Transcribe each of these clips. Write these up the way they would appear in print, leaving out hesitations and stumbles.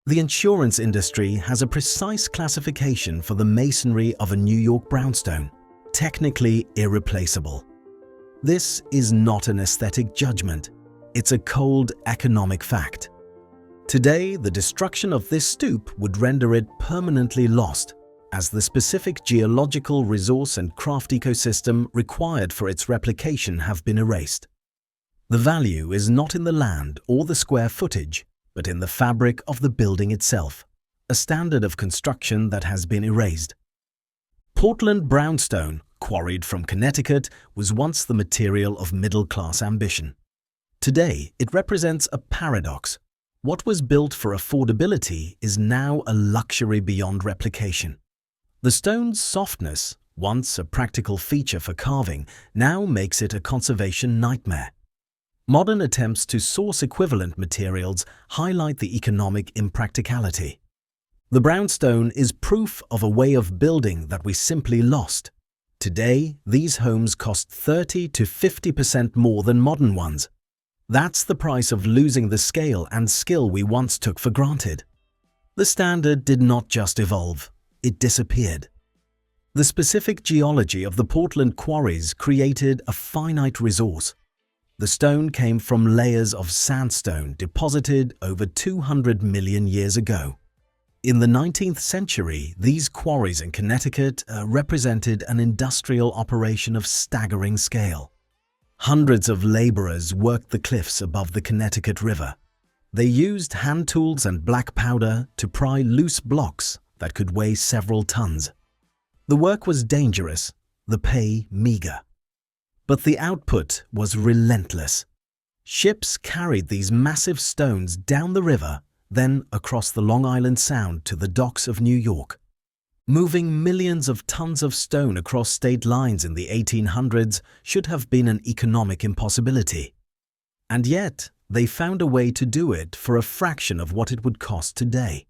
The insurance industry has a precise classification for the masonry of a New York brownstone, technically irreplaceable. This is not an aesthetic judgment, it's a cold economic fact. Today, the destruction of this stoop would render it permanently lost, as the specific geological resource and craft ecosystem required for its replication have been erased. The value is not in the land or the square footage, but in the fabric of the building itself, a standard of construction that has been erased. Portland brownstone, quarried from Connecticut, was once the material of middle-class ambition. Today, it represents a paradox. What was built for affordability is now a luxury beyond replication. The stone's softness, once a practical feature for carving, now makes it a conservation nightmare. Modern attempts to source equivalent materials highlight the economic impracticality. The brownstone is proof of a way of building that we simply lost. Today, these homes cost 30 to 50% more than modern ones. That's the price of losing the scale and skill we once took for granted. The standard did not just evolve, it disappeared. The specific geology of the Portland quarries created a finite resource. The stone came from layers of sandstone deposited over 200 million years ago. In the 19th century, these quarries in Connecticut represented an industrial operation of staggering scale. Hundreds of laborers worked the cliffs above the Connecticut River. They used hand tools and black powder to pry loose blocks that could weigh several tons. The work was dangerous, the pay meager. But the output was relentless. Ships carried these massive stones down the river, then across the Long Island Sound to the docks of New York. Moving millions of tons of stone across state lines in the 1800s should have been an economic impossibility. And yet, they found a way to do it for a fraction of what it would cost today.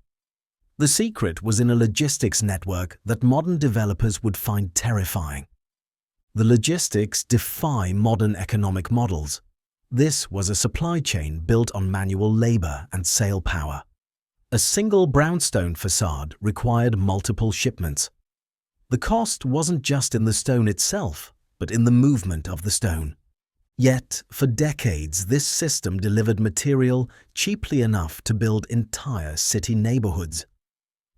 The secret was in a logistics network that modern developers would find terrifying. The logistics defy modern economic models. This was a supply chain built on manual labor and sail power. A single brownstone facade required multiple shipments. The cost wasn't just in the stone itself, but in the movement of the stone. Yet, for decades, this system delivered material cheaply enough to build entire city neighborhoods.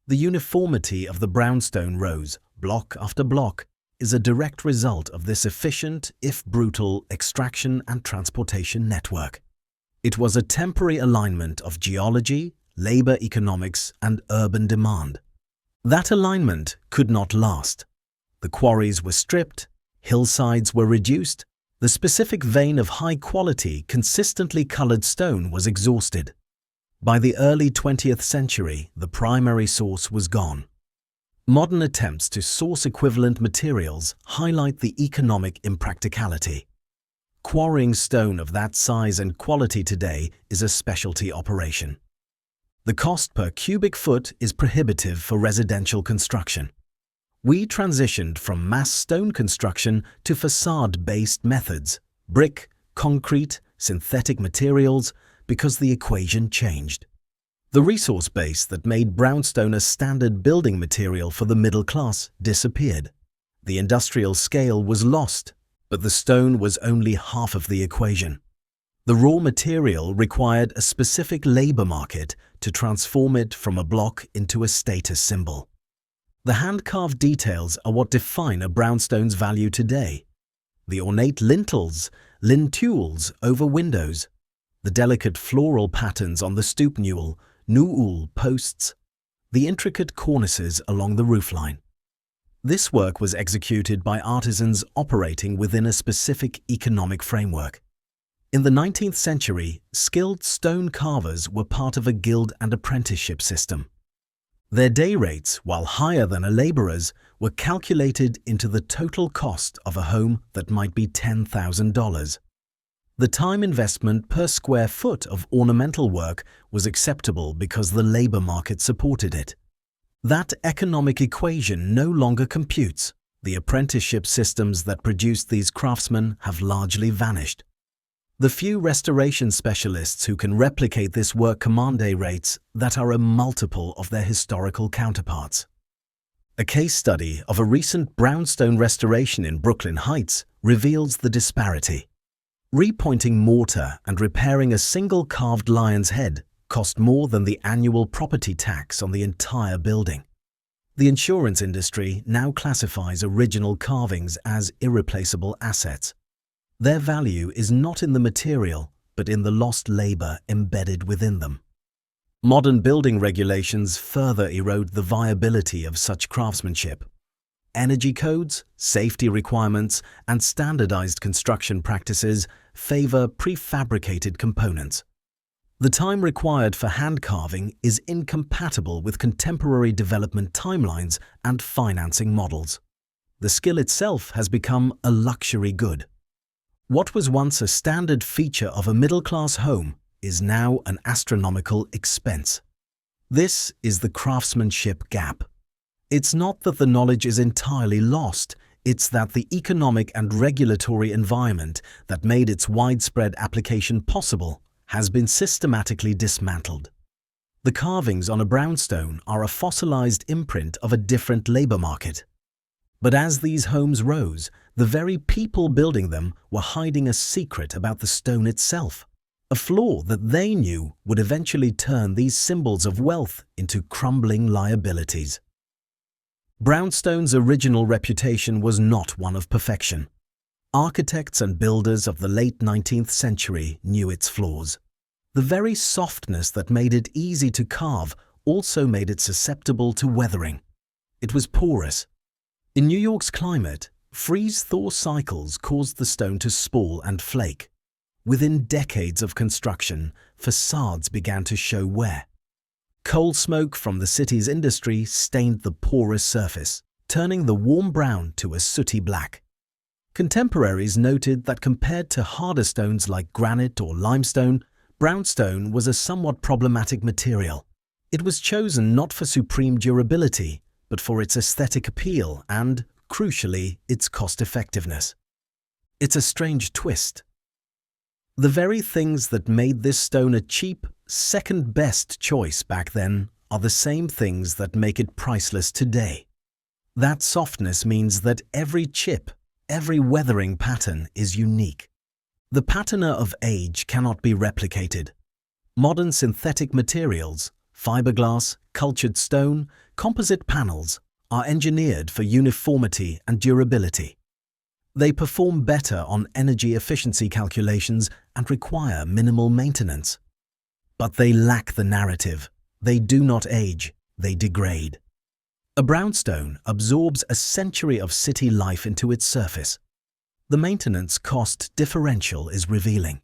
The uniformity of the brownstone rows, block after block, is a direct result of this efficient, if brutal, extraction and transportation network. It was a temporary alignment of geology, labor economics, and urban demand. That alignment could not last. The quarries were stripped, hillsides were reduced, the specific vein of high-quality, consistently colored stone was exhausted. By the early 20th century, the primary source was gone. Modern attempts to source equivalent materials highlight the economic impracticality. Quarrying stone of that size and quality today is a specialty operation. The cost per cubic foot is prohibitive for residential construction. We transitioned from mass stone construction to facade-based methods, brick, concrete, synthetic materials, because the equation changed. The resource base that made brownstone a standard building material for the middle class disappeared. The industrial scale was lost, but the stone was only half of the equation. The raw material required a specific labor market to transform it from a block into a status symbol. The hand-carved details are what define a brownstone's value today. The ornate lintels, lintules over windows, the delicate floral patterns on the stoop newel posts, the intricate cornices along the roofline. This work was executed by artisans operating within a specific economic framework. In the 19th century, skilled stone carvers were part of a guild and apprenticeship system. Their day rates, while higher than a laborer's, were calculated into the total cost of a home that might be $10,000. The time investment per square foot of ornamental work was acceptable because the labor market supported it. That economic equation no longer computes. The apprenticeship systems that produced these craftsmen have largely vanished. The few restoration specialists who can replicate this work command day rates that are a multiple of their historical counterparts. A case study of a recent brownstone restoration in Brooklyn Heights reveals the disparity. Repointing mortar and repairing a single carved lion's head cost more than the annual property tax on the entire building. The insurance industry now classifies original carvings as irreplaceable assets. Their value is not in the material, but in the lost labor embedded within them. Modern building regulations further erode the viability of such craftsmanship. Energy codes, safety requirements, and standardized construction practices favor prefabricated components. The time required for hand carving is incompatible with contemporary development timelines and financing models. The skill itself has become a luxury good. What was once a standard feature of a middle-class home is now an astronomical expense. This is the craftsmanship gap. It's not that the knowledge is entirely lost, it's that the economic and regulatory environment that made its widespread application possible has been systematically dismantled. The carvings on a brownstone are a fossilized imprint of a different labor market. But as these homes rose, the very people building them were hiding a secret about the stone itself, a flaw that they knew would eventually turn these symbols of wealth into crumbling liabilities. Brownstone's original reputation was not one of perfection. Architects and builders of the late 19th century knew its flaws. The very softness that made it easy to carve also made it susceptible to weathering. It was porous. In New York's climate, freeze-thaw cycles caused the stone to spool and flake. Within decades of construction, facades began to show wear. Coal smoke from the city's industry stained the porous surface, turning the warm brown to a sooty black. Contemporaries noted that compared to harder stones like granite or limestone, brownstone was a somewhat problematic material. It was chosen not for supreme durability, but for its aesthetic appeal and, crucially, its cost-effectiveness. It's a strange twist. The very things that made this stone a cheap, second-best choice back then are the same things that make it priceless today. That softness means that every chip, every weathering pattern is unique. The patina of age cannot be replicated. Modern synthetic materials, fiberglass, cultured stone, composite panels are engineered for uniformity and durability. They perform better on energy efficiency calculations and require minimal maintenance. But they lack the narrative. They do not age, they degrade. A brownstone absorbs a century of city life into its surface. The maintenance cost differential is revealing.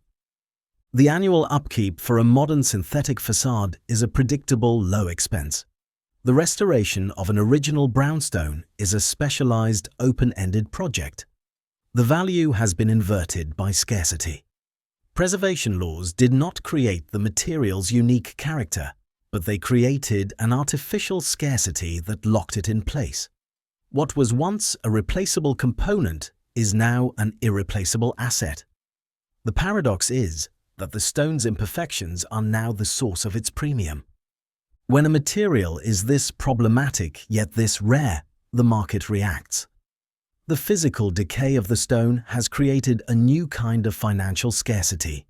The annual upkeep for a modern synthetic facade is a predictable low expense. The restoration of an original brownstone is a specialized, open-ended project. The value has been inverted by scarcity. Preservation laws did not create the material's unique character, but they created an artificial scarcity that locked it in place. What was once a replaceable component is now an irreplaceable asset. The paradox is that the stone's imperfections are now the source of its premium. When a material is this problematic yet this rare, the market reacts. The physical decay of the stone has created a new kind of financial scarcity.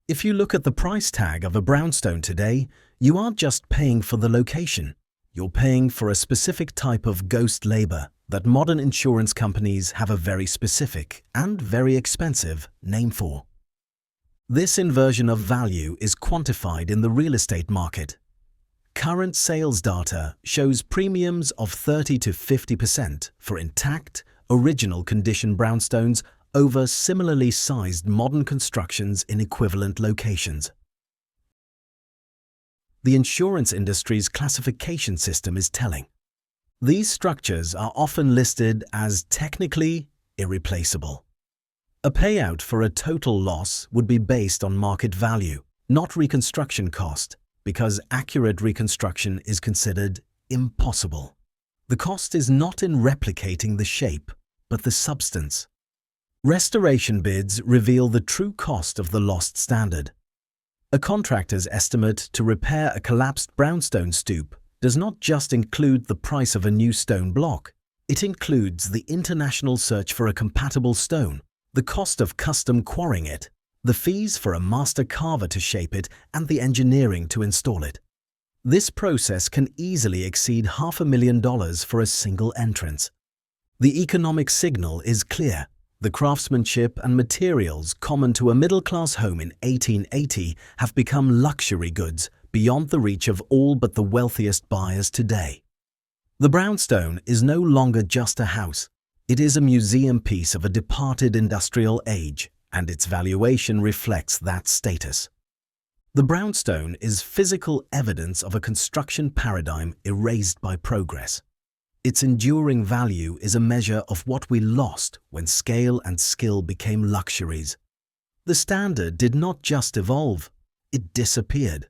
If you look at the price tag of a brownstone today, you aren't just paying for the location. You're paying for a specific type of ghost labor that modern insurance companies have a very specific and very expensive name for. This inversion of value is quantified in the real estate market. Current sales data shows premiums of 30 to 50% for intact, original condition brownstones over similarly sized modern constructions in equivalent locations. The insurance industry's classification system is telling. These structures are often listed as technically irreplaceable. A payout for a total loss would be based on market value, not reconstruction cost, because accurate reconstruction is considered impossible. The cost is not in replicating the shape, but the substance. Restoration bids reveal the true cost of the lost standard. A contractor's estimate to repair a collapsed brownstone stoop does not just include the price of a new stone block. It includes the international search for a compatible stone, the cost of custom quarrying it, the fees for a master carver to shape it, and the engineering to install it. This process can easily exceed $500,000 for a single entrance. The economic signal is clear. The craftsmanship and materials common to a middle-class home in 1880 have become luxury goods beyond the reach of all but the wealthiest buyers today. The brownstone is no longer just a house. It is a museum piece of a departed industrial age, and its valuation reflects that status. The brownstone is physical evidence of a construction paradigm erased by progress. Its enduring value is a measure of what we lost when scale and skill became luxuries. The standard did not just evolve, it disappeared.